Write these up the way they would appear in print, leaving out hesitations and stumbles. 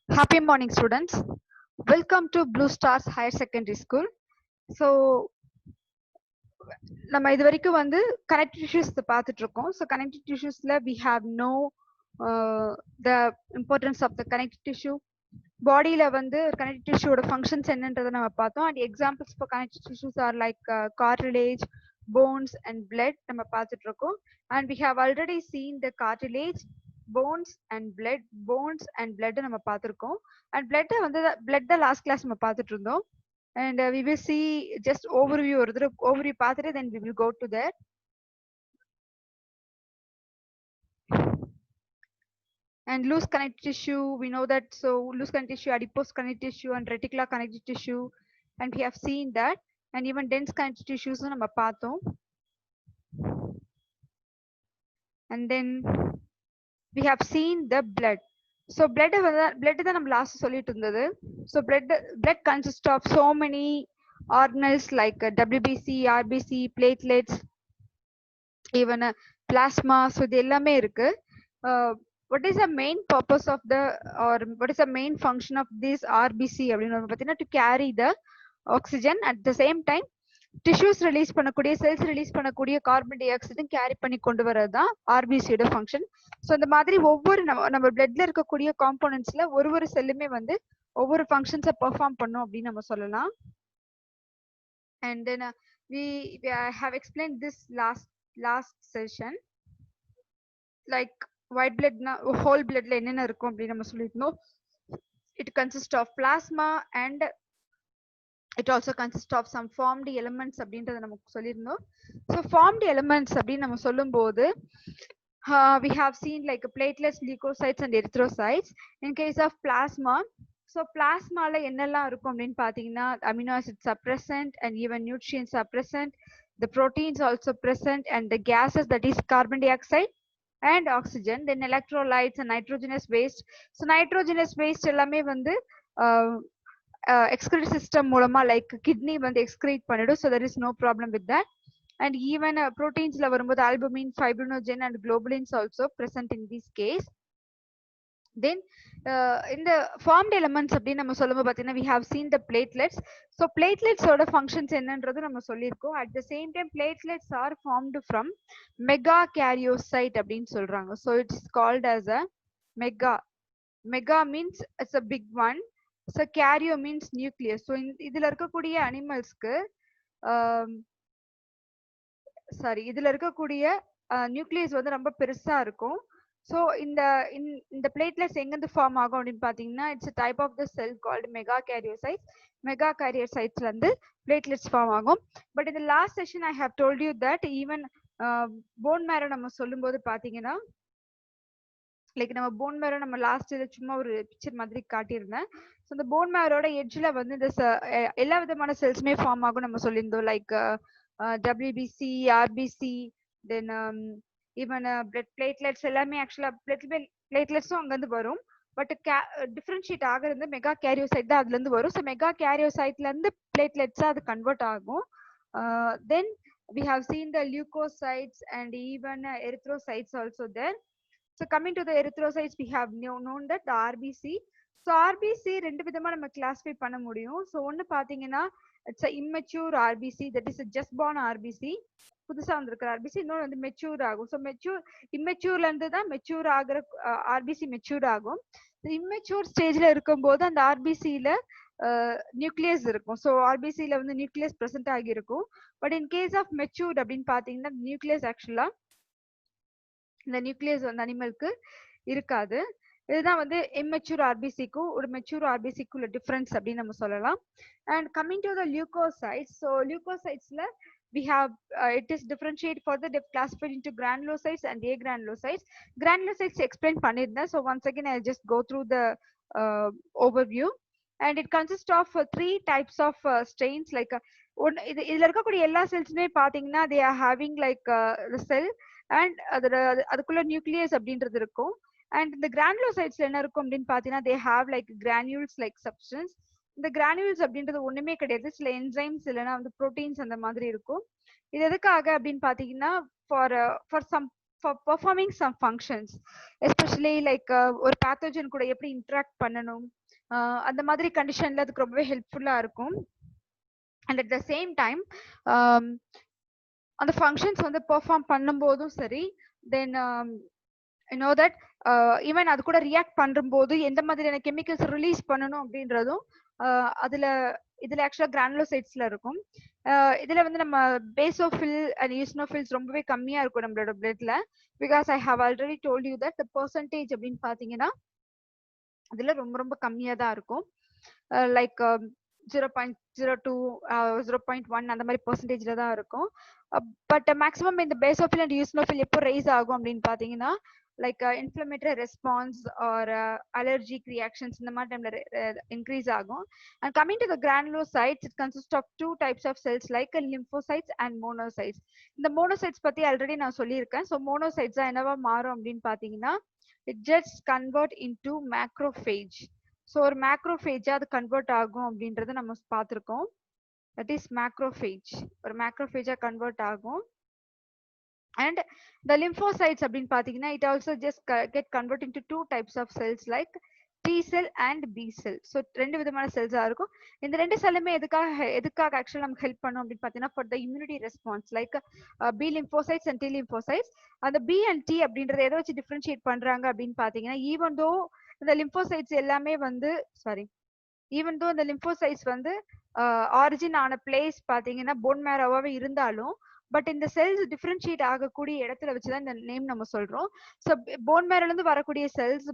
Happy morning, students. Welcome to Blue Stars Higher Secondary School. So, நம்ம இது வரைக்கும் வந்து connective tissues பார்த்துட்டு இருக்கோம். So, connective tissuesல we have know the importance of the connective tissue. பாடியில வந்து connective tissueோட functions என்னன்றதை நம்ம பார்த்தோம். And examples for connective tissues are like cartilage, bones and blood நம்ம பார்த்துட்டு இருக்கோம். And we have already seen the cartilage, bones and blood நம்ம பார்த்திருக்கோம். And blood the last class நம்ம பார்த்துட்டு இருந்தோம். And we will see just overview ஒரு தடவை overview பார்த்துட்டு then we will go to there. And loose connective tissue, we know that. So loose connective tissue, adipose connective tissue and reticular connective tissue, and we have seen that. And even dense connective tissues நம்ம பார்த்தோம். And then we have seen the blood. So blood தான் நம்ம last சொல்லிட்டு இருந்தது. So blood consists of so many organelles like WBC, RBC, platelets, even plasma. So இது எல்லாமே இருக்கு. What is the main purpose of the, or what is the main function of this RBC அப்படின்னு பார்த்தீங்கன்னா to carry the oxygen at the same time tissues release பண்ணக்கூடிய cells release பண்ணக்கூடிய carbon dioxide carry பண்ணி கொண்டு வரது தான் ஆர்பிசியோட function. So இந்த மாதிரி ஒவ்வொரு நம்ம பிளட்ல இருக்கக்கூடிய காம்போனன்ட்ஸ்ல ஒரு செல்லுமே வந்து ஒவ்வொரு ஃபங்க்ஷன்ஸை பெர்ஃபார்ம் பண்ணும் அப்படின்னு நம்ம சொல்லலாம். And then we have explained this last session, like white blood whole bloodல என்னென்ன இருக்கும் அப்படின்னு நம்ம சொல்லிருந்தோம். It consists of plasma and it also consists of some formed elements அப்படின்றத நமக்கு சொல்லிருந்தோம். So formed elements அப்படின்னு நம்ம சொல்லும்போது we have seen like platelets, leukocytes and erythrocytes. In case of plasma, so plasmaல என்னெல்லாம் இருக்கும் அப்படின்னு பாத்தீங்கன்னா amino acids are present and even nutrients are present, the proteins also present, and the gases, that is carbon dioxide and oxygen, then electrolytes and nitrogenous waste. So nitrogenous waste எல்லாமே வந்து excrete system மூலமா like kidney வந்து excrete பண்ணிடும். So there is no problem with that. And even proteins la varumbodhu albumin, fibrinogen and globulins also present in this case. Then in the formed elements அப்படின்னு நம்ம சொல்லும்போது பார்த்தீங்கன்னா we have seen the platelets. So platelets ஓட functions என்னன்றது நம்ம சொல்லியிருக்கோம். At the same time platelets are formed from megakaryocyte அப்படின்னு சொல்றாங்க. So it's called as a mega means it's a big one. So karyo means nucleus. So இதுல இருக்கக்கூடிய அனிமல்ஸ்க்கு இதுல இருக்கக்கூடிய நியூக்ளியஸ் வந்து ரொம்ப பெருசா இருக்கும். ஸோ இந்த பிளேட்லெட்ஸ் எங்கிருந்து ஃபார்ம் ஆகும் அப்படின்னு பாத்தீங்கன்னா it's type of the cell called mega கேரியர்சைட்ஸ்ல இருந்து பிளேட்லெட்ஸ் ஃபார்ம் ஆகும். பட் இந்த last session I have told you that even bone marrow நம்ம சொல்லும் போது பாத்தீங்கன்னா லைக் நம்ம போன் மேரோ நம்ம லாஸ்ட் சும்மா ஒரு பிக்சர் மாதிரி காட்டியிருந்தேன். ஸோ இந்த போன் மேரோட எட்ஜ்ல வந்து இந்த எல்லா விதமான செல்ஸுமே ஃபார்ம் ஆகும் நம்ம சொல்லியிருந்தோம். Like WBC, RBC, then even blood platelets எல்லாமே ஆக்சுவலா பிளேட்லெட்ஸும் அங்கிருந்து வரும். பட் டிஃபரன்ஷியேட் ஆகிறது மெகா கேரியோசைட் தான் அதுல இருந்து வரும். ஸோ மெகா கேரியோசைட்ல இருந்து பிளேட்லெட்ஸா அது கன்வெர்ட் ஆகும். தென் we have seen the leukocytes and even erythrocytes also there. So coming to the erythrocytes, we have known that the RBC. So RBC ரெண்டு விதமா நம்ம கிளாஸிஃபை பண்ண முடியும். ஸோ ஒன்னு பாத்தீங்கன்னா it's immature RBC, that is a just born RBC, புதுசா வந்திருக்கிற RBC. இன்னொன்று வந்து மெச்சூர் ஆகும். ஸோ இம்மெச்சூர்ல இருந்து தான் மெச்சூர் ஆகிற RBC மெச்சூர் ஆகும். இம்மெச்சூர் ஸ்டேஜ்ல இருக்கும்போது அந்த RBCல நியூக்ளியஸ் இருக்கும். ஸோ RBCல வந்து நியூக்ளியஸ் பிரசன்ட் ஆகியிருக்கும். But in case of matured அப்படின்னு பாத்தீங்கன்னா நியூக்ளியஸ் ஆக்சுவலா இந்த நியூக்ளியஸ் வந்து அனிமலுக்கு இருக்காது. இதுதான் வந்து இம்மெச்சூர் ஆர்பிசிக்கும் ஒரு மெச்சூர் ஆர்பிசிக்கும் உள்ள டிஃபரன்ஸ் அப்படின்னு நம்ம சொல்லலாம். And coming to the leucocytes, so லியூகோசைட்ஸ்ல we have it is differentiate further classified into granulocytes and agranulocytes. Granulocytes explain பண்ணிருந்தேன். So once again I'll just go through the overview. And it consists of three types of strains. Like இதுல இருக்கக்கூடிய எல்லா செல்ஸுமே பாத்தீங்கன்னா they are having like the cell and அதுக்குள்ள nucleus அப்படின்றது இருக்கும். And இந்த கிரானுலோசைட்ஸ்ல என்ன இருக்கும் அப்படின்னு பாத்தீங்கன்னா they have like granules like substance. இந்த கிரானுல்ஸ் அப்படின்றது ஒண்ணுமே கிடையாது, சில என்சைம்ஸ் இல்லைன்னா வந்து ப்ரோட்டீன்ஸ் அந்த மாதிரி இருக்கும். இது எதுக்காக அப்படின்னு பாத்தீங்கன்னா for some for performing some functions, especially like ஒரு pathogen கூட எப்படி interact பண்ணணும், அந்த மாதிரி கண்டிஷன்ல அதுக்கு ரொம்பவே ஹெல்ப்ஃபுல்லா இருக்கும். And at the same time அந்த ஃபங்க்ஷன்ஸ் வந்து பெர்ஃபார்ம் பண்ணும்போதும் சரி, then you know that even அது கூட ரியாக்ட் பண்ணும்போது எந்த மாதிரியான கெமிக்கல்ஸ் ரிலீஸ் பண்ணணும் அப்படின்றதும் அதுல இதுல ஆக்சுவலா கிரானுலோசைட்ஸ்ல இருக்கும். இதுல வந்து நம்ம பேசோஃபில் அண்ட் ஈஸ்னோஃபில்ஸ் ரொம்பவே கம்மியா இருக்கும் நம்மளோட பிளட்ல. Because I have already told you that the percentage அப்படின்னு பாத்தீங்கன்னா அதுல ரொம்ப ரொம்ப கம்மியா தான் இருக்கும். லைக் 0.02 0.1 அந்த மாதிரி பெர்சன்டேஜ்ல தான் இருக்கும். பட் மேக்ஸிமம் இந்த பேசோஃபில் அண்ட் ஈஸ்னோஃபில் எப்போ ரைஸ் ஆகும் அப்படின்னு பாத்தீங்கன்னா like inflammatory response or allergic reactions in the time increase agum. And coming to the granulocytes, it consists of two types of cells like lymphocytes and monocytes. The monocytes patti already na sollirukken. So monocytes enava maarum appdin pathina it just convert into macrophage. So or macrophage ad convert agum அப்படின்றது நம்ம பார்த்திருக்கோம். That is macrophage. ஒரு macrophage convert agum. And the lymphocytes அப்படின்னு பாத்தீங்கன்னா it also just get converted into two types of cells like T cell and B cell. So ரெண்டு விதமான செல்ஸா இருக்கும். இந்த ரெண்டு செல்லுமே எதுக்காக ஆக்சுவலா நமக்கு ஹெல்ப் பண்ணும் அப்படின்னு பாத்தீங்கன்னா for the immunity response like B lymphocytes and T lymphocytes. அந்த B and T அப்படின்றத எதை வச்சு டிஃபரன்ஷியேட் பண்றாங்க அப்படின்னு பாத்தீங்கன்னா even though இந்த lymphocytes எல்லாமே வந்து இந்த lymphocytes வந்து ஆரிஜின் ஆன பிளேஸ் பாத்தீங்கன்னா போன் மேரோவாவே இருந்தாலும் பட் இந்த செல்ஸ் டிஃபரன்ஷியேட் ஆகக்கூடிய இடத்துல வச்சுதான் இந்த நேம் நம்ம சொல்றோம். ஸோ போன் மேரோல இருந்து வரக்கூடிய செல்ஸ்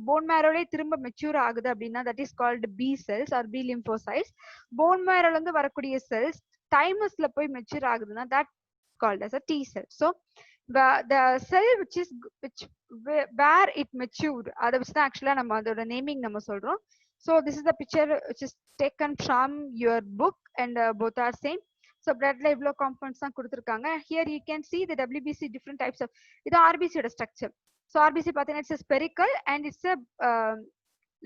போன் மேரோலே திரும்ப மெச்சூர் ஆகுது அப்படின்னா that is called B cells or B lymphocytes. Bone மேரோல இருந்து வரக்கூடிய செல்ஸ் தைமஸ்ல போய் மெச்சூர் ஆகுதுன்னா that called as a T cell. So the cell which where it matured அதை வச்சுதான் ஆக்சுவலா நம்ம அதோட நேமிங் நம்ம சொல்றோம். So this is the picture which is taken from your book and both are same. So bloodல இவ்ளோ compounds தான் கொடுத்திருக்காங்க. Here you can see the WBC different types of இது RBC ஓட structure. So RBC பாத்தீங்கன்னா it's a spherical and it's a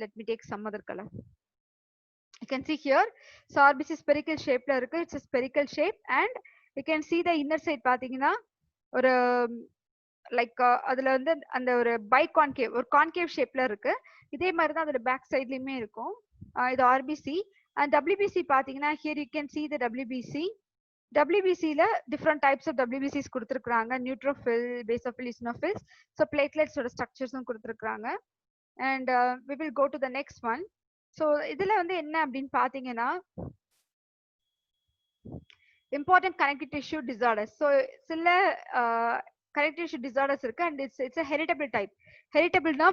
let me take some other color. You can see here. So RBC spherical shapeல இருக்கு. It's a spherical shape and you can see the inner side பாத்தீங்கன்னா ஒரு like அதுல வந்து அந்த ஒரு biconcave ஒரு concave ஷேப்ல இருக்கு. இதே மாதிரி தான் அதோட பேக் சைட்லயுமே இருக்கும். இது ஆர்பிசி. அண்ட் டபிள்யூபிசி பாத்தீங்கன்னா here you can see the WBC. WBCல டிஃப்ரெண்ட் டைப்ஸ் ஆஃப் WBCs கொடுத்துருக்காங்க. Neutrophil, basophil, eosinophils. ஸோ பிளேட்லெட்ஸோட ஸ்ட்ரக்சர்ஸும் கொடுத்துருக்காங்க. And we will go to the next one. So இதுல வந்து என்ன அப்படின்னு பாத்தீங்கன்னா important connective tissue disorders. So சில connective tissue disorders இருக்கு and it's a heritable type. Heritable னா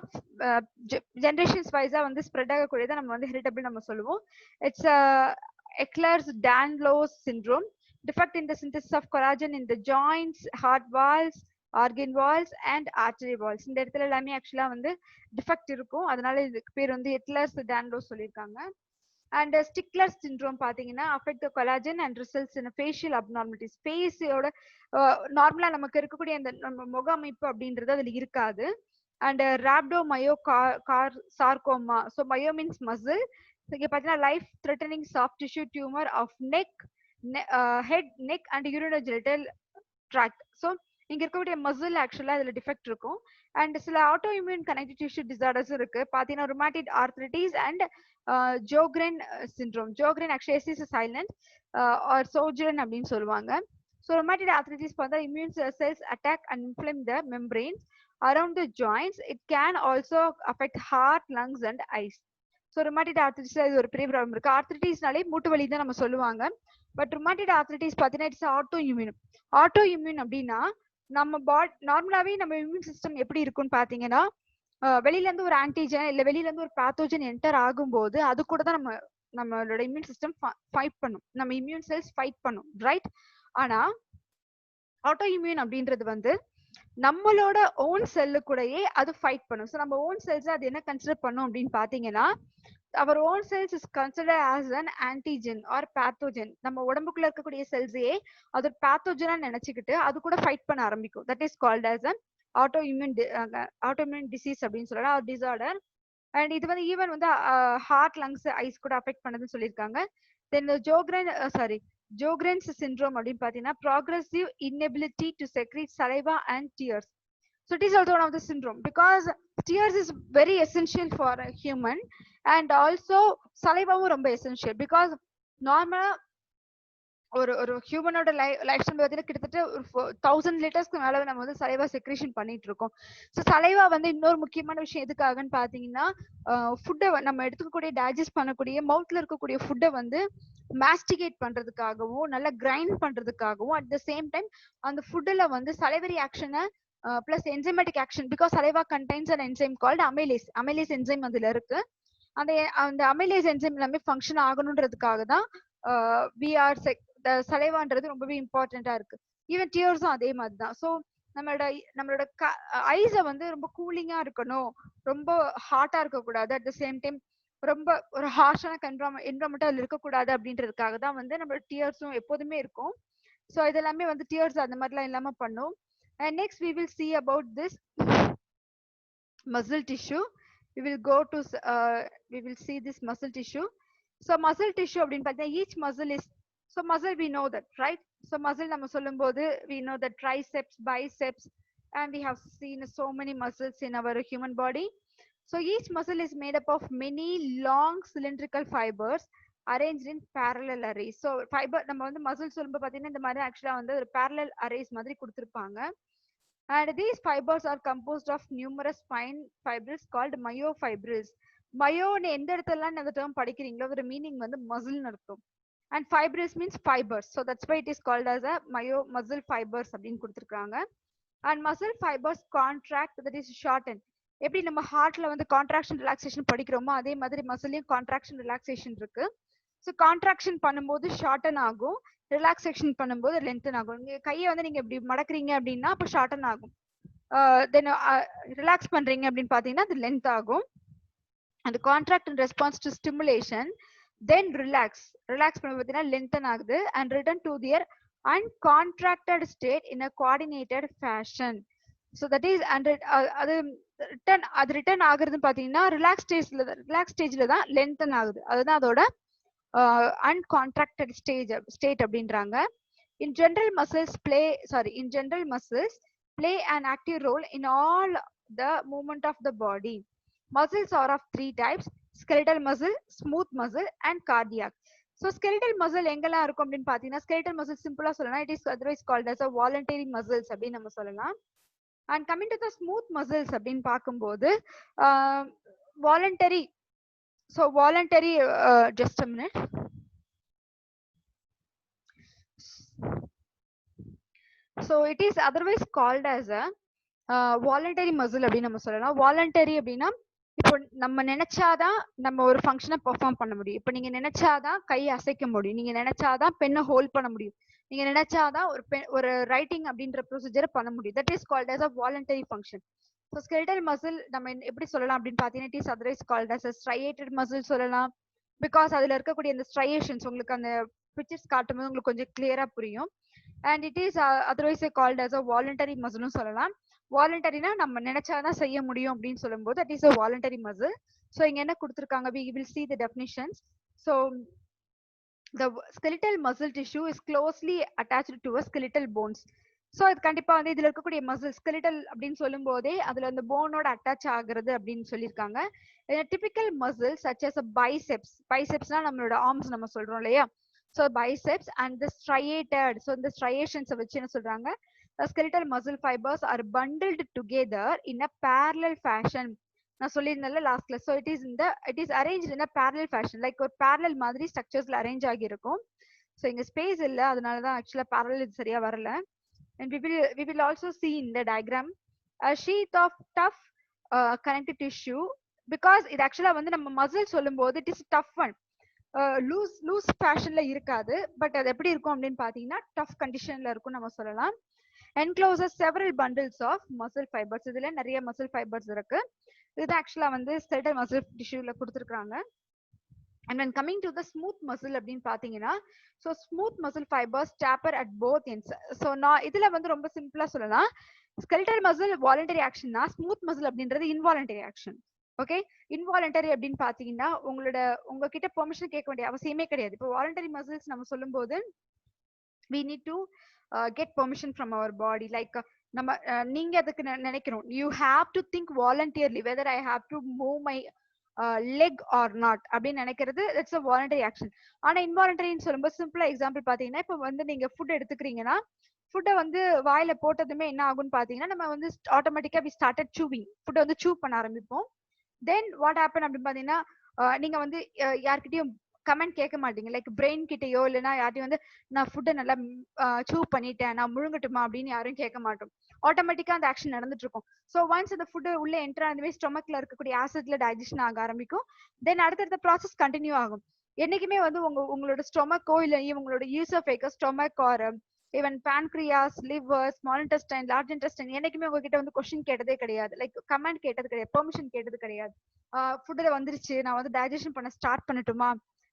generations wise வந்து spread ஆகக்கூடியதை நம்ம வந்து heritable நம்ம சொல்லுவோம். It's Ehlers-Danlos syndrome. Defect in the synthesis of collagen in the joints, heart valves, organ walls and artery walls. இந்த இடத்துல எல்லாமே ஆக்சுவலா வந்து டிஃபெக்ட் இருக்கும். அதனால இதுக்கு பேர் வந்து Ehlers-Danlos சொல்லியிருக்காங்க. And Stickler syndrome பாத்தீங்கன்னா affect the collagen and results in facial abnormalities. ஃபேஸோட நார்மலா நமக்கு இருக்கக்கூடிய அந்த முக அமைப்பு அப்படின்றது அதுல இருக்காது. And rhabdomyosarcoma. So myo means muscle. So இங்க பாத்தீங்கன்னா life threatening soft tissue tumor of head, neck and urinogenital tract. So இங்க இருக்கக்கூடிய மசில் ஆக்சுவலா இதுல டிஃபெக்ட் இருக்கும். அண்ட் சில autoimmune connective tissue disorders இருக்கு. பாத்தீங்கன்னா rheumatoid arthritis and Sjogren syndrome. Sjogren actually S is silent or Sjogren அப்படின்னு சொல்லுவாங்க. ஸோ ருமாட்டிட் ஆர்த்ரைட்டிஸ் பார்த்தா immune cells attack and inflame the membranes around the joints. It can also affect heart, lungs and eyes. So rheumatoid ஆர்த்ரைட்டிஸ்ல இது ஒரு பெரிய problem இருக்கு. ஆர்த்ரைட்டிஸ்னாலே மூட்டு வலி தான் நம்ம சொல்லுவாங்க. பட் ருமாட்டிட் ஆர்த்ரைட்டிஸ் பார்த்தீங்கன்னா it's auto immune. Auto immune அப்படின்னா நம்ம நார்மலாவே நம்ம இம்யூன் சிஸ்டம் எப்படி இருக்கும்னு பாத்தீங்கன்னா வெளியில இருந்து ஒரு ஆன்டிஜன் இல்ல வெளியில இருந்து ஒரு பேத்தோஜன் என்டர் ஆகும்போது அது கூட தான் நம்மளோட இம்யூன் சிஸ்டம் ஃபைட் பண்ணும். நம்ம இம்யூன் செல்ஸ் ஃபைட் பண்ணும், ரைட்? ஆனா ஆட்டோ இம்யூன் அப்படின்றது வந்து நம்மளோட ஓன் செல்லு கூடயே அது ஃபைட் பண்ணும். ஸோ நம்ம ஓன் செல்ஸ் அது என்ன கன்சிடர் பண்ணும் அப்படின்னு பாத்தீங்கன்னா our own cells is considered as an antigen or pathogen. நம்ம உடம்புக்குள்ள இருக்கக்கூடிய செல்ஸையே அது பேத்தோஜனா நினைச்சுக்கிட்டு அது கூட ஃபைட் பண்ண ஆரம்பிக்கும். That is called as an autoimmune disease அப்படின்னு சொல்லலாம், டிசார்டர். அண்ட் இது வந்து ஈவன் வந்து ஹார்ட், லங்ஸ், ஐஸ் கூட அஃபெக்ட் பண்ணதுன்னு சொல்லியிருக்காங்க. தென் ஜோக்ரென்ஸ் சிண்ட்ரோம் அப்படின்னு பாத்தீங்கன்னா progressive inability to secrete saliva and tears. So it is also one of the syndrome because tears is very essential for a human, and also saliva ரொம்ப essential because நார்மலா ஒரு ஒரு ஹியூமனோட life style பார்த்தீங்கன்னா கிட்டத்தட்ட ஒரு 1000 லிட்டர்ஸ்க்கு மேல நம்ம வந்து சலைவா செக்ரேஷன் பண்ணிட்டு இருக்கோம். ஸோ சலைவா வந்து இன்னொரு முக்கியமான விஷயம் எதுக்காகன்னு பாத்தீங்கன்னா ஃபுட்டை நம்ம எடுத்துக்கக்கூடிய டைஜஸ்ட் பண்ணக்கூடிய மவுத்ல இருக்கக்கூடிய ஃபுட்டை வந்து மாஸ்டிகேட் பண்றதுக்காகவும் நல்லா கிரைண்ட் பண்றதுக்காகவும் அட் த சேம் டைம் அந்த ஃபுட்டில் வந்து சலைவரி ஆக்ஷனை plus enzymatic action because saliva contains an enzyme called amylase enzyme அதுல இருக்கு. அந்த அந்த அமைலேஸ் என்சைம் எல்லாமே ஃபங்க்ஷன் ஆகணுன்றதுக்காக தான் வி ஆர் சலைவான்றது ரொம்பவே இம்பார்ட்டண்டா இருக்கு. ஈவன் டியர்ஸும் அதே மாதிரி தான். ஸோ நம்மளோட ஐஸை வந்து ரொம்ப கூலிங்கா இருக்கணும், ரொம்ப ஹாட்டா இருக்கக்கூடாது, அட் த சேம் டைம் ரொம்ப ஒரு ஹார்ஷான என்வரன்மெண்ட் அதுல இருக்கக்கூடாது அப்படின்றதுக்காக தான் வந்து நம்மளோட டியர்ஸும் எப்போதுமே இருக்கும். ஸோ இதெல்லாமே வந்து டியர்ஸ் அந்த மாதிரிலாம் இல்லாம பண்ணும். And next we will see about this muscle tissue. We will see this muscle tissue. So muscle tissue அப்படினு பார்த்தீங்கன்னா each muscle is, so muscle we know that, right? So muscle நம்ம சொல்லும்போது we know that triceps, biceps, and we have seen so many muscles in our human body. So each muscle is made up of many long cylindrical fibers arranged in parallel arrays. So fiber நம்ம வந்து muscle சொல்லும்போது பார்த்தீங்கன்னா இந்த மாதிரி ஆக்சுவலா வந்து ஒரு parallel arrays மாதிரி கொடுத்திருப்பாங்க. And these fibers are composed of numerous fine fibrils called myofibrils. Myo எந்த இடத்துலலாம் இந்த term படிக்கிறீங்களோ ஒரு மீனிங் வந்து muscle அர்த்தம். And fibrils means fibers. So that's why it is called as a muscle fibers அப்படின்னு கொடுத்திருக்காங்க. And muscle fibers contract, that is shorten. எப்படி நம்ம ஹார்ட்ல வந்து கான்ட்ராக்ஷன் ரிலாக்ஸேஷன் படிக்கிறோமோ அதே மாதிரி மசிலையும் கான்ட்ராக்ஷன் ரிலாக்ஸேஷன் இருக்கு. ஸோ கான்ட்ராக்ஷன் பண்ணும்போது ஷார்டன் ஆகும், ரிலாக்ஸேஷன் பண்ணும்போது லென்த்தன் ஆகும். நீங்க கையை வந்து நீங்க இப்படி மடக்குறீங்க அப்படின்னா அப்போ ஷார்டன் ஆகும், தென் ரிலாக்ஸ் பண்றீங்க அப்படின்னு பாத்தீங்கன்னா அது லென்த் ஆகும். அந்த contract in response to stimulation, then relax பண்ண பார்த்தீங்கன்னா லென்த்தன் ஆகுது and return to their uncontracted state in a coordinated fashion. So that is அது ரிட்டர்ன் ஆகுறதுன்னு பாத்தீங்கன்னா ரிலாக்ஸ் ஸ்டேஜ்ல தான் லென்த்தன் ஆகுது. அதுதான் அதோட uncontracted state அப்படின்றாங்க. In general muscles play an active role in all the movement of the body. Muscles are of three types: skeletal muscle, smooth muscle, and cardiac. So skeletal muscle எங்கெல்லாம் இருக்கும் அப்படின்னு பாத்தீங்கன்னா skeletal muscle சிம்பிளா சொல்லலாம் it is otherwise called as a voluntary muscles அப்படின்னு நம்ம சொல்லலாம். And coming to the smooth muscles அப்படின்னு பார்க்கும்போது voluntary, just a minute. So it is otherwise called as a voluntary muscle அப்படின்னு நம்ம சொல்லலாம். voluntary அப்படின்னா இப்போ நம்ம நினைச்சாதான் நம்ம ஒரு ஃபங்க்ஷனை பெர்ஃபார்ம் பண்ண முடியும். இப்போ நீங்க நினைச்சாதான் கையை அசைக்க முடியும், நீங்க நினைச்சாதான் பெண்ணை ஹோல்ட் பண்ண முடியும், நீங்க நினைச்சாதான் ஒரு ரைட்டிங் அப்படின்ற ப்ரொசீஜரை பண்ண முடியும். That is called as a voluntary function. So skeletal muscle நம்ம எப்படி சொல்லலாம் அப்படின்னு பார்த்தீங்கன்னா it is otherwise called as a striated muscle சொல்லலாம். பிகாஸ் அதுல இருக்கக்கூடிய அந்த ஸ்ட்ரையேஷன்ஸ் உங்களுக்கு அந்த பிக்சர்ஸ் காட்டும்போது உங்களுக்கு கொஞ்சம் கிளியரா புரியும். And it is otherwise called as a voluntary muscle சொல்லலாம். வாலண்டரினா நம்ம நினைச்சாதான் செய்ய முடியும் அப்படின்னு சொல்லும்போது that is a voluntary muscle. So இங்க என்ன கொடுத்துருக்காங்க, we will see the definitions. So the skeletal muscle tissue is closely attached to a skeletal bones. So இது கண்டிப்பா வந்து இதுல இருக்கக்கூடிய மசில் ஸ்கெலிட்டல் அப்படின்னு சொல்லும் போதே அதுல அந்த போனோட அட்டாச் ஆகுறது அப்படின்னு சொல்லியிருக்காங்க. Typical muscle such as a பைசெப்ஸ்னா நம்மளோட ஆர்ம்ஸ் நம்ம சொல்றோம் இல்லையா. So biceps and the striated, so இந்த ஸ்ட்ரையேஷன்ஸை வச்சு என்ன சொல்றாங்க, skeletal muscle fibers are bundled together in a parallel fashion. நான் சொல்லியிருந்தேன்ல last class. So it is arrange in a parallel fashion, like ஒரு parallel மாதிரி ஸ்ட்ரக்சர்ஸ்ல அரேஞ்ச் ஆகியிருக்கும். ஸோ இங்க ஸ்பேஸ் இல்லை, அதனாலதான் ஆக்சுவலா parallel இது சரியா வரல. And we will also see in the diagram a sheath of tough connective tissue, because it actually வந்து நம்ம மசில் சொல்லும்போது it is tough one, loose ஃபேஷன்ல இருக்காது, பட் அது எப்படி இருக்கும் அப்படின்னு பாத்தீங்கன்னா டஃப் கண்டிஷன்ல இருக்கும் நம்ம சொல்லலாம். encloses several bundles of muscle fibers. இதுல நிறைய muscle fibers இருக்கு. இது ஆக்சுவலா வந்து skeletal muscle tissueல கொடுத்திருக்காங்க. And when coming to the smooth muscle அப்படின்னு பாத்தீங்கன்னா, so smooth muscle fibers taper at both ends. So நான் இதுல வந்து ரொம்ப சிம்பிளா சொல்லலாம், skeletal muscle voluntary action னா smooth muscle அப்படின்றது involuntary action. ஓகே, இன்வாலண்டரி அப்படின்னு பாத்தீங்கன்னா உங்ககிட்ட பெர்மிஷன் கேட்க வேண்டிய அவசியமே கிடையாது. இப்போ வாலண்டரி மசில்ஸ் நம்ம சொல்லும் போது we need to get permission from our body, like நம்ம நீங்க அதுக்கு நினைக்கணும். You have to think voluntarily whether I have to move my leg or not அப்படின்னு நினைக்கிறது இட்ஸ் அ வாலண்டரி ஆக்ஷன். ஆனா இன்வாலண்டரின்னு சொல்லும்போது சிம்பிளா எக்ஸாம்பிள் பாத்தீங்கன்னா, இப்போ வந்து நீங்க ஃபுட் எடுத்துக்கிறீங்கன்னா, ஃபுட்டை வந்து வாயில போட்டதுமே என்ன ஆகும்னு பாத்தீங்கன்னா, நம்ம வந்து ஆட்டோமேட்டிக்கா வி ஸ்டார்டட் சூவிங், ஃபுட்டை வந்து சூ பண்ண ஆரம்பிப்போம். தென் வாட் ஹேப்பன் அப்படின்னு பாத்தீங்கன்னா, நீங்க வந்து யார்கிட்டயும் கமெண்ட் கேட்க மாட்டீங்க. லைக் பிரெயின் கிட்டயோ இல்லைன்னா யார்ட்டையும் வந்து நான் ஃபுட்டை நல்லா சூ பண்ணிட்டேன், நான் முழுங்கட்டுமா அப்படின்னு யாரும் கேட்க மாட்டோம். ஆட்டோமேட்டிக்கா அந்த ஆக்ஷன் நடந்துட்டு இருக்கும். ஸோ ஒன்ஸ் அந்த ஃபுட்டு உள்ள என்டர் ஆனதுமே ஸ்டொமக்ல இருக்கக்கூடிய ஆசிட்ல டைஜஷன் ஆக ஆரம்பிக்கும். தென் அடுத்தடுத்த ப்ராசஸ் கண்டினியூ ஆகும். என்னைக்குமே வந்து உங்களோட ஸ்டொமக்கோ இல்லை உங்களோட oesophagus stomach or even pancreas, liver, small intestine, large intestine என்னைக்குமே உங்ககிட்ட வந்து கொஸ்டின் கேட்டதே கிடையாது. லைக் கமெண்ட் கேட்டது கிடையாது, பெர்மிஷன் கேட்டது கிடையாது. ஃபுட்டுல வந்துருச்சு, நான் வந்து டைஜஷன் பண்ண ஸ்டார்ட் பண்ணட்டுமா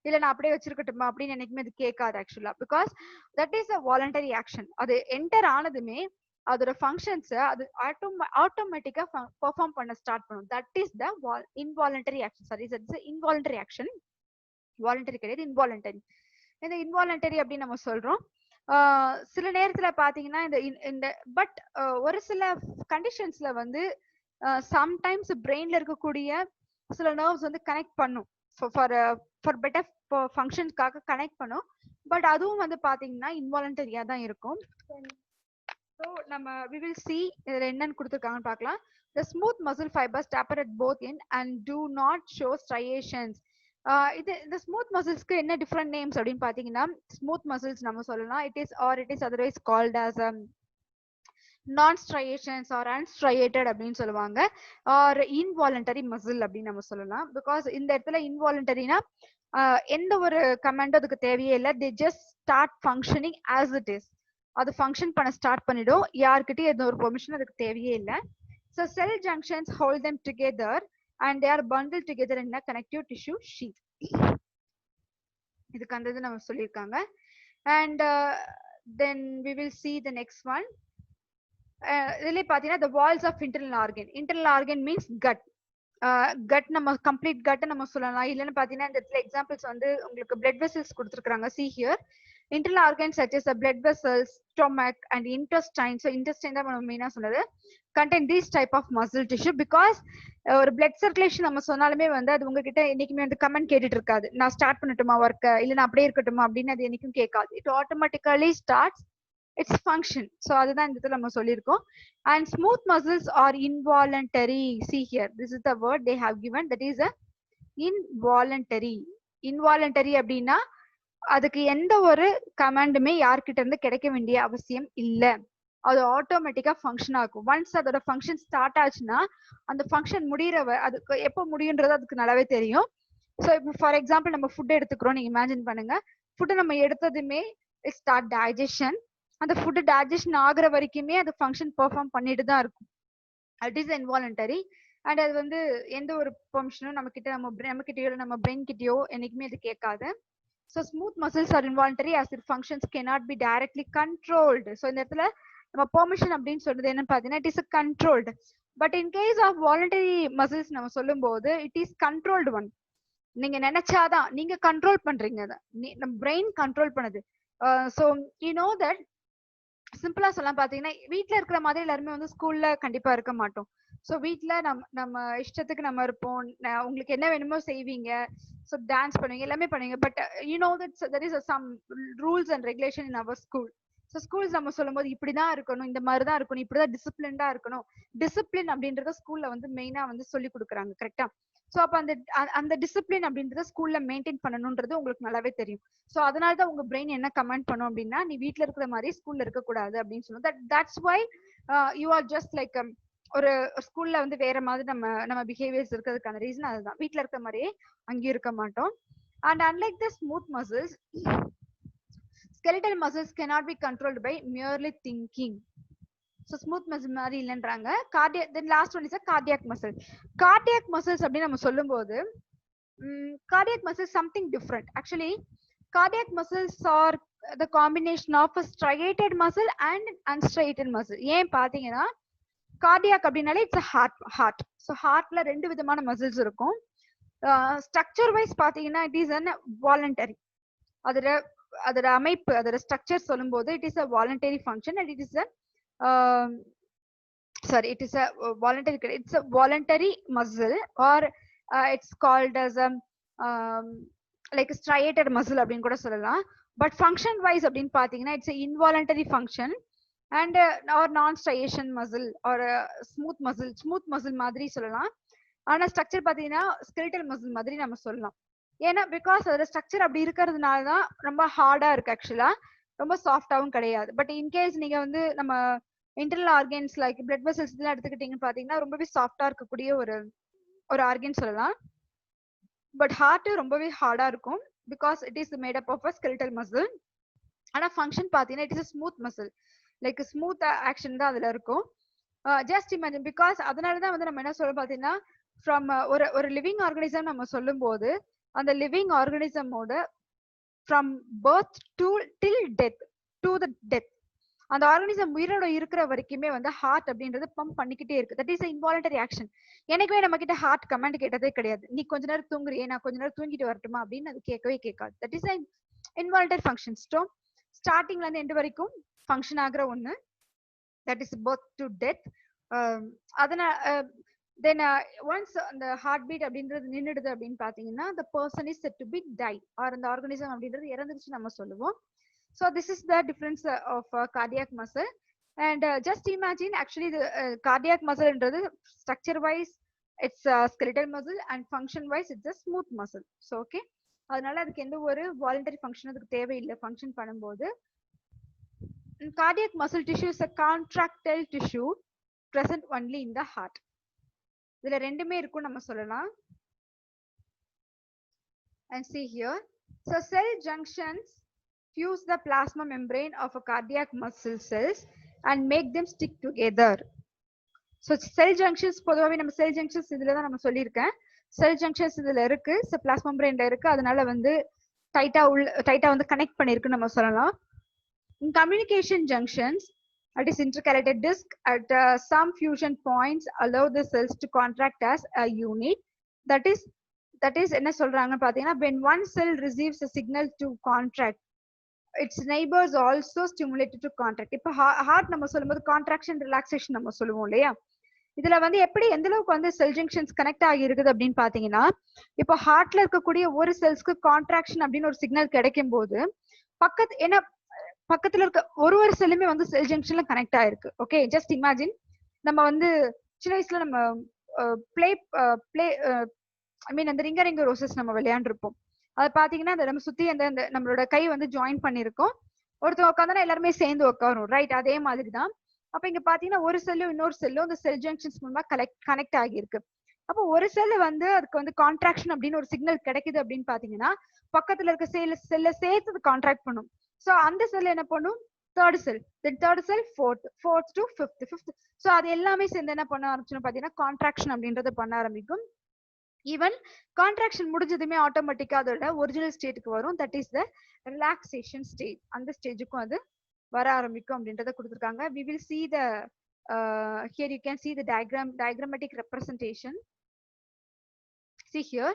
இல்ல நான் அப்படியே வச்சிருக்கட்டுமா அப்படின்னு என்னைக்குமே அது கேட்காது ஆக்சுவலா. Because that is a voluntary action. அது என்டர் ஆனதுமே அதோட ஃபங்க்ஷன்ஸ் அது ஆட்டோமேட்டிக்கா பெர்ஃபார்ம் பண்ண ஸ்டார்ட் பண்ணும். That is the involuntary action. Sorry, it's involuntary action. Voluntary கிடையாது, இன்வாலண்டரி. இந்த இன்வாலண்டரி அப்படின்னு நம்ம சொல்றோம். சில நேரத்துல பாத்தீங்கன்னா இந்த பட் ஒரு சில கண்டிஷன்ஸ்ல வந்து சம்டைம்ஸ் பிரெயின்ல இருக்கக்கூடிய சில நர்வ்ஸ் வந்து கனெக்ட் பண்ணும் ஃபார் பெட்டர் ஃபங்க்ஷன்ஸ்க்காக கனெக்ட் பண்ணும். பட் அதுவும் வந்து பாத்தீங்கன்னா இன்வாலண்டரியா தான் இருக்கும். ஸோ நம்ம we will see இதுல என்னன்னு கொடுத்துருக்காங்கன்னு பார்க்கலாம். The smooth muscle fibers taper at both end and do not show striations. இது இந்த ஸ்மூத் மசில்ஸ்க்கு என்ன டிஃப்ரெண்ட் நேம்ஸ் அப்படின்னு பாத்தீங்கன்னா, ஸ்மூத் மசில்ஸ் நம்ம சொல்லலாம், it is otherwise called as நான் ஸ்ட்ரையேஷன்ஸ் ஆர் அன்ஸ்ட்ரையேட்டட் அப்படின்னு சொல்லுவாங்க, ஆர் இன்வாலண்டரி மசில் அப்படின்னு நம்ம சொல்லலாம். பிகாஸ் இந்த இடத்துல இன்வாலண்டரினா எந்த ஒரு கமாண்டும் அதுக்கு தேவையே இல்லை. They just start functioning as it is. அது ஃபங்க்ஷன் பண்ண ஸ்டார்ட் பண்ணிடும், யார்கிட்டயும் எந்த ஒரு பெர்மிஷன் அதுக்கு தேவையே இல்லை. So sell junctions hold them together and they are bundled together in a connective tissue sheath. இதுக்கு அந்த இது நம்ம சொல்லியிருக்காங்க. And then we will see the next one. இதுல பாத்தீங்கன்னா the walls of internal organ. Internal organ means gut. Cut நம்ம complete cut நம்ம சொல்லலாம். இல்லைன்னு பாத்தீங்கன்னா இந்த இடத்துல எக்ஸாம்பிள்ஸ் வந்து உங்களுக்கு பிளட் வெசல்ஸ் கொடுத்துருக்காங்க. see here internal organs such as the blood vessels, stomach and intestine. so intestine தான் நம்ம மெயினா சொன்னது. contain these type of muscle tissue because ஒரு blood circulation நம்ம சொன்னாலுமே வந்து அது உங்ககிட்ட என்னைக்குமே வந்து கமெண்ட் கேட்டுட்டு இருக்காது, நான் ஸ்டார்ட் பண்ணட்டுமா ஒர்க் இல்ல நான் அப்படியே இருக்கட்டுமா அப்படின்னு அது என்னைக்கும் கேட்காது. it automatically starts its function. so அதுதான் இந்த இடத்துல நம்ம சொல்லியிருக்கோம். and smooth muscles are involuntary. see here this is the word they have given, that is a involuntary. involuntary அப்படின்னா அதுக்கு எந்த ஒரு கமாண்டுமே யார்கிட்ட இருந்து கிடைக்க வேண்டிய அவசியம் இல்ல, அது ஆட்டோமேட்டிக்கா ஃபங்க்ஷன் ஆகும். ஒன்ஸ் அதோட ஃபங்க்ஷன் ஸ்டார்ட் ஆச்சுன்னா அந்த ஃபங்க்ஷன் முடியறவ அதுக்கு எப்போ முடியுன்றது அதுக்கு நல்லாவே தெரியும். ஸோ இப்போ ஃபார் எக்ஸாம்பிள் நம்ம ஃபுட் எடுத்துக்கிறோம், நீங்க இமேஜின் பண்ணுங்க. ஃபுட்டு நம்ம எடுத்ததுமே ஸ்டார்ட் டைஜஷன். அந்த ஃபுட்டு டைஜஷன் ஆகுற வரைக்குமே அது ஃபங்க்ஷன் பெர்ஃபார்ம் பண்ணிட்டு தான் இருக்கும். At is involuntary. அண்ட் அது வந்து எந்த ஒரு பெர்மிஷனும் நம்ம கிட்டயோ நம்ம பிரெயின் கிட்டயோ என்னைக்குமே அது கேட்காது. So smooth muscles are involuntary as their functions cannot be directly controlled. So இந்த இடத்துல நம்ம பெர்மிஷன் அப்படின்னு சொல்றது என்னன்னு பாத்தீங்கன்னா it is a controlled. But in case of voluntary muscles நம்ம சொல்லும் போது it is controlled one. நீங்க நினைச்சாதான், நீங்க கண்ட்ரோல் பண்றீங்க, நம்ம பிரெயின் கண்ட்ரோல் பண்ணுது. so you know that சிம்பிளா சொல்லலாம் பாத்தீங்கன்னா வீட்டுல இருக்கிற மாதிரி எல்லாருமே வந்து ஸ்கூல்ல கண்டிப்பா இருக்க மாட்டோம். ஸோ வீட்டுல நம்ம இஷ்டத்துக்கு நம்ம இருப்போம், உங்களுக்கு என்ன வேணுமோ செய்வீங்க, ஸோ டான்ஸ் பண்ணுவீங்க, எல்லாமே பண்ணுவீங்க. But you know that there is some rules and regulation in our school. So schools நம்ம சொல்லும் போது இப்படிதான் இருக்கணும், இந்த மாதிரி தான் இருக்கணும், இப்படிதான் டிசிப்ளின்டா இருக்கணும். டிசிப்ளின் அப்படின்றத ஸ்கூல்ல வந்து மெயினா வந்து சொல்லி கொடுக்குறாங்க, கரெக்டா? ஸோ அப்ப அந்த டிசிப்ளின் அப்படின்றத ஸ்கூல்ல மெயின்டைன் பண்ணணும்ன்றது உங்களுக்கு நல்லாவே தெரியும். ஸோ அதனால தான் உங்க பிரெயின் என்ன கமெண்ட் பண்ணும் அப்படின்னா, நீ வீட்டுல இருக்கிற மாதிரி ஸ்கூல்ல இருக்கக்கூடாது அப்படின்னு சொல்லுவோம். That's why you are just like ஒரு ஸ்கூல்ல வந்து வேற மாதிரி நம்ம பிஹேவியர்ஸ் இருக்கிறதுக்கான ரீசன் அதுதான். வீட்டுல இருக்கிற மாதிரியே அங்கேயும் இருக்க மாட்டோம். And unlike the smooth muscles, skeletal muscles cannot be controlled by merely thinking. So smooth muscle மாதிரி இல்லைன்றாங்க. cardiac, then last one is a cardiac muscle. cardiac muscles அப்படின்னு நம்ம சொல்லும்போது cardiac muscles something different. Actually cardiac muscles are the combination of a striated muscle and unstriated muscle. ஏன் பாத்தீங்கன்னா cardiac அப்படின்னாலே it's hard. So ஹார்ட்ல ரெண்டு விதமான muscles இருக்கும். ஸ்ட்ரக்சர் வைஸ் பாத்தீங்கன்னா இட் இஸ் அன் வாலண்டரி. அதோட அமைப்பு, அதோட ஸ்ட்ரக்சர் சொல்லும் போது it is a voluntary function and it is sorry, it is a voluntary, it's a voluntary muscle, or it's called as a um, like a striated muscle அப்படின்னு கூட சொல்லலாம். But function wise அப்படின்னு பாத்தீங்கன்னா it's involuntary function and or non striation muscle or smooth muscle மாதிரி சொல்லலாம். ஆனா structure பாத்தீங்கன்னா skeletal muscle மாதிரி நம்ம சொல்லலாம். ஏன்னா பிகாஸ் அதோட ஸ்ட்ரக்சர் அப்படி இருக்கிறதுனால தான் ரொம்ப ஹார்டா இருக்கு, ஆக்சுவலா ரொம்ப சாஃப்டாவும் கிடையாது. பட் இன்கேஸ் நீங்க வந்து நம்ம internal organs like blood vessels எல்லாம் எடுத்துக்கிட்டீங்கன்னு பாத்தீங்கன்னா ரொம்பவே சாஃப்டா இருக்கக்கூடிய ஒரு ஆர்கன் சொல்லலாம். பட் ஹார்ட் ரொம்பவே ஹார்டா இருக்கும் because it is made up of a skeletal muscle. ஆனா ஃபங்க்ஷன் பாத்தீங்கன்னா it is smooth muscle, like smooth action தான் அதுல இருக்கும். ஜஸ்ட் இமேஜின், பிகாஸ் அதனாலதான் வந்து நம்ம என்ன சொல்ல பாத்தீங்கன்னா ஃப்ரம் ஒரு லிவிங் ஆர்கனிசம் நம்ம சொல்லும் போது அந்த லிவிங் ஆர்கனிசமோட from birth to till death to the death அந்த ஆர்கனிசம் உயிரோட இருக்கிற வரைக்குமே வந்து ஹார்ட் அப்படின்றது பம்ப் பண்ணிக்கிட்டே இருக்கு. That is involuntary action. எனக்குமே நம்ம கிட்ட ஹார்ட் கமாண்ட் கேட்டதே கிடையாது. நீ கொஞ்ச நேரம் தூங்குறியே, நான் கொஞ்ச நேரம் தூங்கிட்டு வரட்டுமா அப்படின்னு அது கேட்கவே கேட்காது. That is involuntary function. ஸ்டார்டிங்ல இருந்து எண்டு வரைக்கும் ஃபங்க்ஷன் ஆகிற ஒண்ணு. That is birth to death. அதனால தென் ஒன்ஸ் அந்த ஹார்ட் பீட் அப்படின்றது நின்றுடுது அப்படின்னு பாத்தீங்கன்னா the person is said to be died, or அந்த ஆர்கனிசம் அப்படின்றது இறந்துருச்சு நம்ம சொல்லுவோம். So this is the difference of cardiac muscle. And just imagine, actually the cardiac muscle என்றது structure wise it's skeletal muscle and function wise it's a smooth muscle. So okay, அதனால அதுக்கு எந்த ஒரு voluntary function அதுக்கு தேவையில்லை function பண்ணும்போது. Cardiac muscle tissue is a contractile tissue present only in the heart. இதுல ரெண்டுமே இருக்கும் நம்ம சொல்லலாம். And see here, so cell junctions fuse the plasma membrane of a cardiac muscle cells and make them stick together. So cell junctions பொதுவாவே நம்ம cell junctions இதுல தான் நம்ம சொல்லியிருக்கேன். cell junctions இதுல இருக்கு, so plasma membrane இருக்கு, அதனால வந்து டைட்டா வந்து கனெக்ட் பண்ணிருக்கு நம்ம சொல்லலாம். In communication junctions, it is intercalated disc at some fusion points allow the cells to contract as a unit. That is என்ன சொல்றாங்க பாத்தீங்கன்னா when one cell receives a signal to contract, its neighbors also stimulated to contract. இப்போ heart நம்ம சொல்லும்போது contraction relaxation நம்ம சொல்லுவோம் இல்லையா, இதுல வந்து எப்படி எந்த அளவுக்கு வந்து செல் ஜங்ஷன்ஸ் கனெக்ட் ஆகி இருக்குது அப்படின்னு பாத்தீங்கன்னா, இப்போ ஹார்ட்ல இருக்கக்கூடிய ஒரு செல்ஸ்க்கு கான்ட்ராக்ஷன் அப்படின்னு ஒரு சிக்னல் கிடைக்கும் போது பக்கத்துல இருக்க ஒரு செல்லுமே வந்து செல் ஜங்ஷன்ல கனெக்ட் ஆயிருக்கு. ஓகே, ஜஸ்ட் இமேஜின், நம்ம வந்து சின்ன வயசுல நம்ம பிளே ஐ மீன் அந்த ரிங்க ரோசஸ் நம்ம விளையாண்டுருப்போம். அது பாத்தீங்கன்னா அந்த நம்ம சுத்தி அந்த நம்மளோட கை வந்து ஜாயின் பண்ணிருக்கோம், ஒருத்தர் உட்காந்தா எல்லாருமே சேர்ந்து உட்காரும், ரைட்? அதே மாதிரிதான். அப்ப இங்க பாத்தீங்கன்னா ஒரு செல்லும் இன்னொரு செல்லும் அந்த செல் ஜங்ஷன்ஸ் மூலமா கனெக்ட் ஆகியிருக்கு. அப்போ ஒரு செல் வந்து அதுக்கு வந்து கான்ட்ராக்ஷன் அப்படின்னு ஒரு சிக்னல் கிடைக்குது அப்படின்னு பாத்தீங்கன்னா பக்கத்துல இருக்க செல்ல சேர்த்து கான்ட்ராக்ட் பண்ணும். சோ அந்த செல் என்ன பண்ணும், third sell, then third sell fourth to fifth. So அது எல்லாமே சேர்ந்து என்ன பண்ண ஆரம்பிச்சுன்னு பாத்தீங்கன்னா கான்ட்ராக்ஷன் அப்படின்றத பண்ண ஆரம்பிக்கும். ஈவன் கான்ட்ராக்ஷன் முடிஞ்சதுமே ஆட்டோமேட்டிக்கா அதோட ஒரிஜினல் ஸ்டேட்டுக்கு வரும். That is the relaxation stage. அந்த ஸ்டேஜுக்கும் அது வர ஆரம்பிக்கும் அப்படின்றத கொடுத்துருக்காங்க. we will see the here you can see the diagrammatic representation. See here,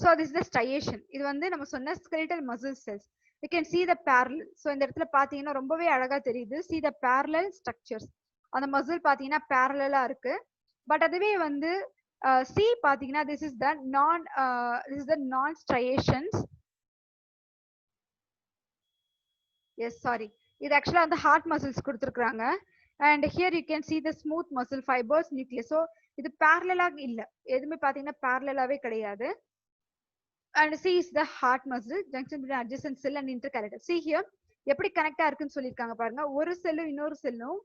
so this is the striation. இது வந்து நம்ம சொன்ன skeletal muscle cells. You can see the parallel. so இந்த இடத்துல பாத்தீங்கன்னா ரொம்பவே அழகா தெரியுது. see the parallel structures. அந்த மசில் பாத்தீங்கன்னா parallel-ஆ இருக்கு. பட் அதுவே வந்து see பாத்தீங்கன்னா this is the non striations. yes, sorry, இது ஆக்சுவலா வந்து ஹார்ட் மசில்ஸ் கொடுத்துருக்காங்க. and here you can see the smooth muscle fibers nucleus. so இது parallel-ஆ இல்ல, எதுவுமே பாத்தீங்கன்னா parallel-ஆவே கிடையாது. and C is the heart muscle junction between adjacent cell and intercalated. see here எப்படி கனெக்ட் ஆயிருக்குன்னு சொல்லிருக்காங்க பாருங்க. ஒரு செல்லும் இன்னொரு செல்லும்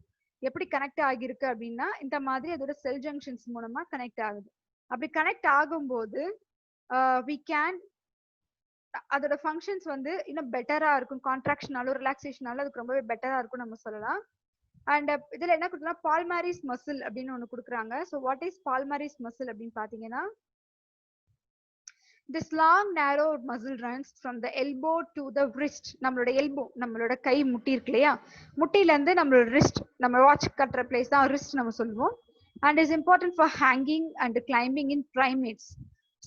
எப்படி கனெக்ட் ஆகிருக்கு அப்படின்னா இந்த மாதிரி அதோட செல் ஜங்ஷன்ஸ் மூலமா கனெக்ட் ஆகுது. அப்படி கனெக்ட் ஆகும்போது we can அதோட ஃபங்க்ஷன்ஸ் வந்து இன்னும் பெட்டரா இருக்கும். கான்ட்ராக்ஷனாலும் ரிலாக்ஸேஷனாலும் அதுக்கு ரொம்பவே பெட்டரா இருக்கும் நம்ம சொல்லலாம். அண்ட் இதுல என்ன கொடுக்குறாங்க, பால்மாரிஸ் மசில் அப்படின்னு ஒண்ணு கொடுக்குறாங்க. ஸோ வாட் இஸ் பால்மாரிஸ் மசில் அப்படின்னு பாத்தீங்கன்னா, this long narrow muscle runs from the elbow to the wrist. நம்மளோட எல்போ, நம்மளோட கை முட்டி இருக்கு இல்லையா, முட்டில இருந்து நம்மளோட ரிஸ்ட், நம்ம வாட்ச் கட்டுற பிளேஸ் தான் ரிஸ்ட் நம்ம சொல்லுவோம். and is important for hanging and climbing in primates.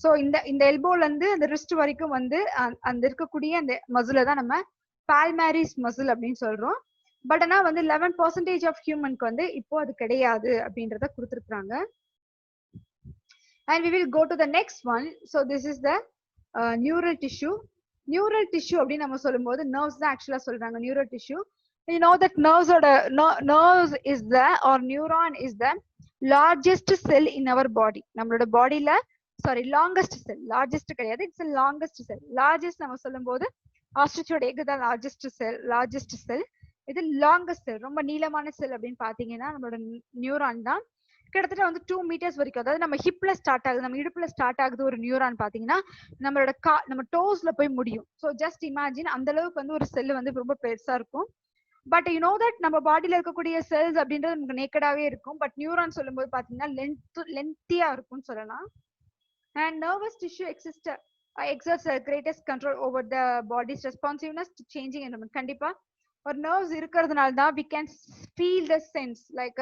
so இந்த எல்போல இருந்து அந்த ரிஸ்ட் வரைக்கும் வந்து அந்த இருக்கக்கூடிய அந்த மசில தான் நம்ம பால்மாரிஸ் மசில் அப்படின்னு சொல்றோம். பட் ஆனா வந்து 11% ஆஃப் ஹியூமனுக்கு வந்து இப்போ அது கிடையாது அப்படின்றத கொடுத்துருக்காங்க. And we will go to the next one. So this is the neural tissue. Neural tissue அப்படின்னு நம்ம சொல்லும்போது nerves தான் ஆக்சுவலா சொல்றாங்க neural tissue. You know that nerves is the or neuron is the largest cell in our body. நம்மளோட பாடியில longest cell, largest கிடையாது, it's the longest cell. Largest நம்ம சொல்லும்போது ஆஸ்ட்ரிச்சோட எக் தான் largest cell. இது லாங்கஸ்ட் செல், ரொம்ப நீளமான செல் அப்படின்னு பாத்தீங்கன்னா நம்மளோட நியூரான் தான். கிட்டத்தட்ட வந்து 2 meters வரைக்கும், அதாவது நம்ம ஹிப்ல ஸ்டார்ட் ஆகுது, நம்ம இடுப்புல ஸ்டார்ட் ஆகுது ஒரு நியூரான் பாத்தீங்கன்னா நம்மளோட நம்ம டோஸ்ல போய் முடியும். ஸோ ஜஸ்ட் இமேஜின் அந்த அளவுக்கு வந்து ஒரு செல் வந்து ரொம்ப பெருசா இருக்கும். பட் யூ நோ தட் நம்ம பாடியில இருக்கக்கூடிய செல்ஸ் அப்படின்றது நமக்கு நேக்கடாவே இருக்கும். பட் நியூரான் சொல்லும்போது பாத்தீங்கன்னா லென்த்தியா இருக்கும்னு சொல்லலாம். And nervous tissue exerts a greatest control over the body's responsiveness to changing environment. கண்டிப்பா ஒரு நர்வ்ஸ் இருக்கிறதுனால தான் we can feel the sense, like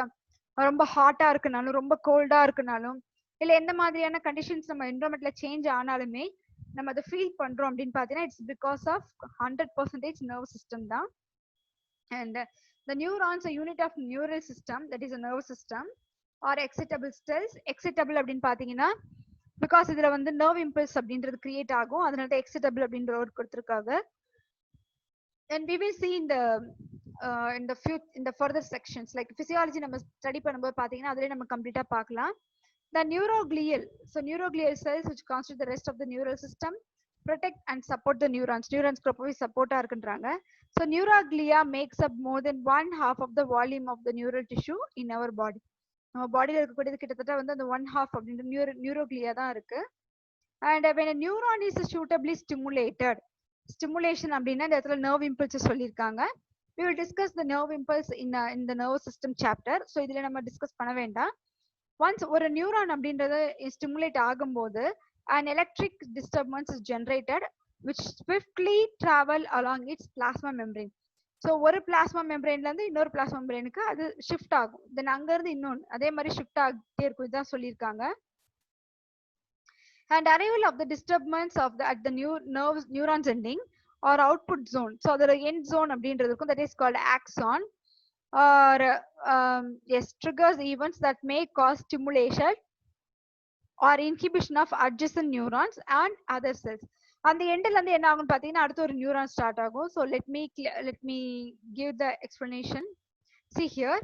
ரொம்ப ஹாட்டா இருக்குனாலும் ரொம்ப கோல்டா இருக்குனாலும் இல்ல எந்த மாதிரியான கண்டிஷன்ஸ் நம்ம என்வரன்மெண்ட்ல சேஞ்ச் ஆனாலுமே நம்ம அதை ஃபீல் பண்றோம் அப்படின்னு பாத்தீங்கன்னா it's because of 100% nerve system தான். And the neurons a unit of neural system, that is a nervous system or excitable cells. Excitable அப்படின்னு பாத்தீங்கன்னா பிகாஸ் இதுல வந்து நர்வ் இம்பல்ஸ் அப்படின்றது கிரியேட் ஆகும், அதனால தான் எக்ஸிட்டபிள் அப்படின்ற வேர்ட் கொடுத்திருக்காங்க. And we will see in the further sections, like physiology நம்ம ஸ்டடி பண்ணும்போது பாத்தீங்கன்னா அதுலயே நம்ம கம்ப்ளீட்டா பார்க்கலாம். The neuroglial, so neuroglial cells which constitute the rest of the neural system protect and support the neurons. Neurons ரொம்பவே சப்போர்ட்டா இருக்குன்றாங்க. So neuroglia makes up more than 1/2 of the volume of the neural tissue in our body. நம்ம பாடியில இருக்கக்கூடியது கிட்டத்தட்ட வந்து அந்த 1/2 அப்படின்ற நியூரோக்ளியா தான் இருக்கு. And when a neuron is suitably stimulated, stimulation அப்படின்னா இந்த இடத்துல nerve impulse சொல்லியிருக்காங்க. We will discuss the nerve impulse in the nervous system chapter. So இதுல நம்ம டிஸ்கஸ் பண்ண வேண்டாம். Once ஒரு நியூரான் அப்படின்றது ஸ்டிமுலேட் ஆகும்போது an electric disturbance is generated which swiftly travel along its plasma membrane. So ஒரு plasma மெம்பரேன்ல இருந்து இன்னொரு பிளாஸ்மா மெம்பரேனுக்கு அது ஷிஃப்ட் ஆகும். தென் அங்க இருந்து இன்னொன்று அதே மாதிரி ஷிஃப்ட் ஆகிட்டே இருக்கும், இதுதான் சொல்லியிருக்காங்க. And arrival of the disturbance of the at the neurons ending or output zone. So அதோட end zone அப்படின்றது இருக்கும், that is called axon or yes, triggers events that may cause stimulation or inhibition of adjacent neurons and other cells. அந்த எண்ட்ல இருந்து என்ன ஆகும் பாத்தீங்கன்னா அடுத்து ஒரு நியூரான் ஸ்டார்ட் ஆகும். So let me give the explanation. See here,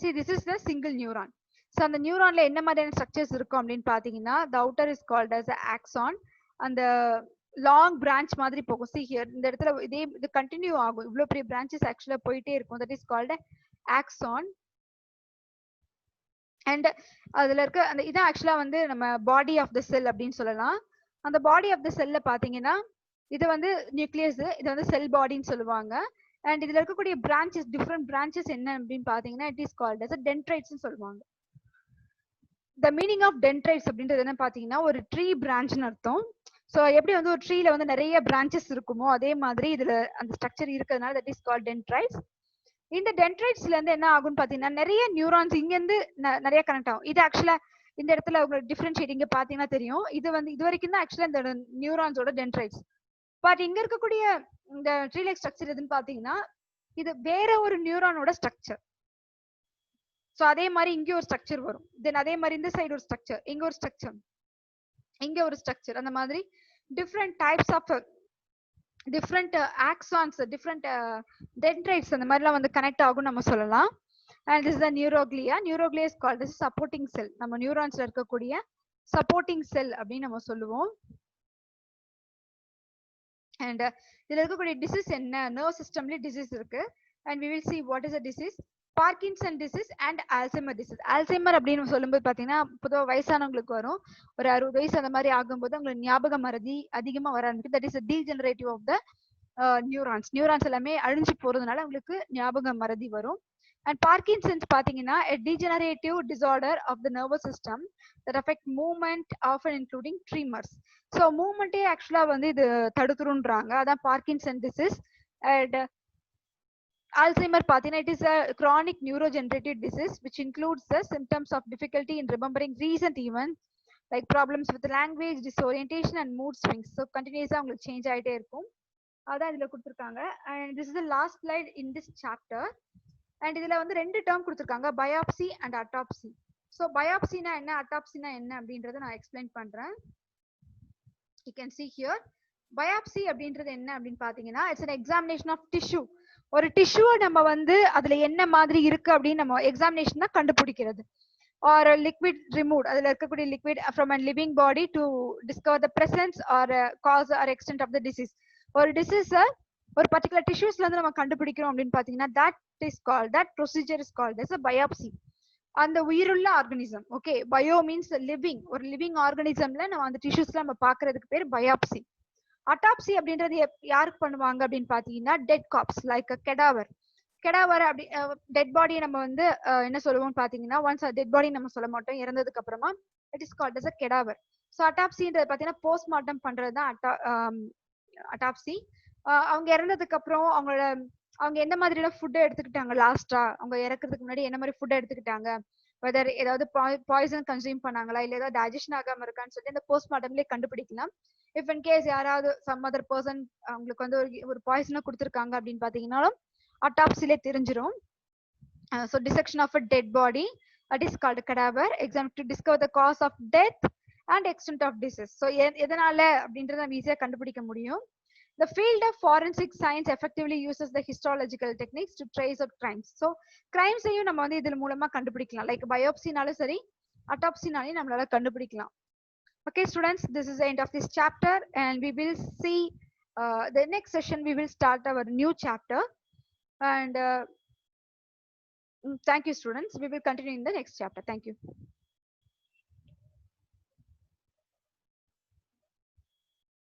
see this is the single neuron. So அந்த நியூரான்ல என்ன மாதிரியான ஸ்ட்ரக்சர்ஸ் இருக்கும் அப்படின்னு பாத்தீங்கன்னா the outer is called as the axon. அந்த லாங் பிரான்ச் மாதிரி போகும். See here, இந்த இடத்துல இது கண்டினியூ ஆகும், இவ்வளவு பெரிய பிரான்ச்சஸ் ஆக்சுவலா போயிட்டே இருக்கும், that is called axon. And அதுல இருக்க அந்த இதான் ஆக்சுவலா வந்து நம்ம பாடி ஆஃப் த செல் அப்படின்னு சொல்லலாம். அந்த பாடி ஆஃப் த செல்ல பாத்தீங்கன்னா இது வந்து நியூக்ளியஸ், இது வந்து செல் பாடின்னு சொல்லுவாங்க. அண்ட் இதுல இருக்கக்கூடிய பிரான்ச்சஸ், டிஃப்ரெண்ட் பிரான்ச்சஸ் என்ன அப்படின்னு பாத்தீங்கன்னா it is called as dendrites சொல்லுவாங்க. த மீனிங் ஆஃப் டென்ட்ரைட்ஸ் அப்படின்றது என்ன பாத்தீங்கன்னா ஒரு ட்ரீ பிரான்ச்னு அர்த்தம். ஸோ எப்படி வந்து ஒரு ட்ரீல வந்து நிறைய பிரான்ச்சஸ் இருக்குமோ அதே மாதிரி இதுல அந்த ஸ்ட்ரக்சர் இருக்கிறதுனால தட் இஸ் கால்ட் டென்ட்ரைட்ஸ். இந்த டென்ட்ரைட்ஸ்ல இருந்து என்ன ஆகும்னு பாத்தீங்கன்னா நிறைய நியூரான்ஸ் இங்க இருந்து நிறைய கனெக்ட் ஆகும். இது ஆக்சுவலா இந்த இடத்துல உங்களுக்கு டிஃபரன்ஷியேட் இங்க பாத்தீங்கன்னா தெரியும், இது வந்து இது வரைக்கும் தான் ஆக்சுவலா இந்த நியூரான்ஸோட டென்ட்ரைட்ஸ். பட் இங்க இருக்கக்கூடிய இந்த ட்ரீ லைக் ஸ்ட்ரக்சர் எதுன்னு பாத்தீங்கன்னா இது வேற ஒரு நியூரானோட ஸ்ட்ரக்சர். ஸோ அதே மாதிரி இங்க ஒரு ஸ்ட்ரக்சர் வரும், தென் அதே மாதிரி இந்த சைடு ஒரு ஸ்ட்ரக்சர், இங்க ஒரு ஸ்ட்ரக்சர், இங்க ஒரு ஸ்ட்ரக்சர், அந்த மாதிரி different types of different axons, different dendrites அந்த மாதிரிலாம் வந்து கனெக்ட் ஆகும் நம்ம சொல்லலாம். And this the neuroglia. Neuroglia is called as supporting cell. நம்ம நியூரான்ஸ்ல இருக்கக்கூடிய சப்போர்ட்டிங் செல் அப்படின்னு நம்ம சொல்லுவோம். அண்ட் இதுல இருக்கக்கூடிய டிசீஸ் என்ன, நர்வ் சிஸ்டம்லயே டிசீஸ் இருக்கு. And we will see what is the disease. Parkinson disease and Alzheimer disease. Alzheimer அப்படின்னு சொல்லும்போது பாத்தீங்கன்னா பொதுவாக வயசானவங்களுக்கு வரும், ஒரு 60 வயசு அந்த மாதிரி ஆகும்போது உங்களுக்கு ஞாபக மறதி அதிகமா வர ஆரம்பிக்கும். That is degenerative of the neurons. Neurons எல்லாமே அழிஞ்சு போறதுனால உங்களுக்கு ஞாபக மறதி வரும். அண்ட் பார்க்கின்சன்ஸ் பாத்தீங்கன்னா a degenerative disorder of the nervous system that affect movement, often including tremors. So மூவ்மெண்ட்டே ஆக்சுவலா வந்து இது தடுத்துருன்றாங்க, அதான் பார்க்கின்சன் டிசீஸ். அண்ட் அல்சைமர் பாத்தீங்கன்னா it is a chronic neurodegenerative disease which includes the symptoms of difficulty in remembering recent events like problems with language, disorientation and mood swings. So continuously உங்களுக்கு change ஆயிட்டே இருக்கும். அதான் இதுல கொடுத்திருக்காங்க. and this is the last slide in this chapter. and இதுல வந்து ரெண்டு term கொடுத்திருக்காங்க, பயாப்சி அண்ட் அட்டாப்சி. ஸோ பயாப்சினா என்ன, அட்டாப்சினா என்ன அப்படின்றத நான் எக்ஸ்பிளைன் பண்றேன். you can see here biopsy அப்படின்றது என்ன அப்படின்னு பாத்தீங்கன்னா, it's an examination of tissue. ஒரு டிஷ்யூ நம்ம வந்து அதுல என்ன மாதிரி இருக்கு அப்படின்னு நம்ம எக்ஸாமினேஷன் தான் கண்டுபிடிக்கிறது. or a liquid removed, அதுல இருக்கக்கூடிய liquid from a living body to discover the presence or cause or extent of the disease. ஒரு disease ஒரு பர்டிகுலர் டிஷ்யூஸ்ல இருந்து நம்ம கண்டுபிடிக்கிறோம் அப்படின்னு பாத்தீங்கன்னா that procedure is called as a biopsy. அந்த உயிருள்ள organism, okay, bio means living, ஒரு லிவிங் ஆர்கானிசம்ல நம்ம அந்த டிஷ்யூஸ்ல நம்ம பாக்குறதுக்கு பேர் பயாப்சி. அட்டாப்சி அப்படின்றது யாருக்கு பண்ணுவாங்க அப்படின்னு பாத்தீங்கன்னா dead cops, like cadaver. Cadaver அப்படி டெட் பாடியை நம்ம வந்து என்ன சொல்லுவோம் பாத்தீங்கன்னா, ஒன்ஸ் டெட் பாடி நம்ம சொல்ல மாட்டோம், இறந்ததுக்கு அப்புறமா it is called as a cadaver. So அட்டாப்சின்றது பாத்தீங்கன்னா போஸ்ட்மார்ட்டம் பண்றதுதான் அட்டாப்சி. அவங்க இறந்ததுக்கு அப்புறம் அவங்க எந்த மாதிரியான ஃபுட்டை எடுத்துக்கிட்டாங்க, லாஸ்டா அவங்க இறக்குறதுக்கு முன்னாடி என்ன மாதிரி ஃபுட்டை எடுத்துக்கிட்டாங்க, வெதர் ஏதாவது பாய்சன் கன்சியூம் பண்ணாங்களா, இல்ல ஏதாவது டைஜஷன் ஆகாம இருக்கான்னு சொல்லி அந்த போஸ்ட்மார்ட்டம்லேயே கண்டுபிடிக்கலாம். இஃப் இன் கேஸ் யாராவது சம் அதர் பர்சன் அவங்களுக்கு வந்து ஒரு பாய்சனை கொடுத்துருக்காங்க அப்படின்னு பாத்தீங்கன்னாலும் அட்டாப்சிலே தெரிஞ்சிரும். So dissection of a dead body, that is called cadaver. Exam to discover the cause of death and extent of disease. So எதனால அப்படின்றத நம்ம ஈஸியா கண்டுபிடிக்க முடியும். The field of forensic science effectively uses the histological techniques to trace out crimes. So crimes ஐயும் நம்ம வந்து இதன் மூலமா கண்டுபிடிக்கலாம். லைக் பயோப்சினாலும் சரி, அட்டாப்சினாலையும் நம்மளால கண்டுபிடிக்கலாம். Okay students, this is the end of this chapter and we will see the next session. We will start our new chapter and thank you students. We will continue in the next chapter. Thank you.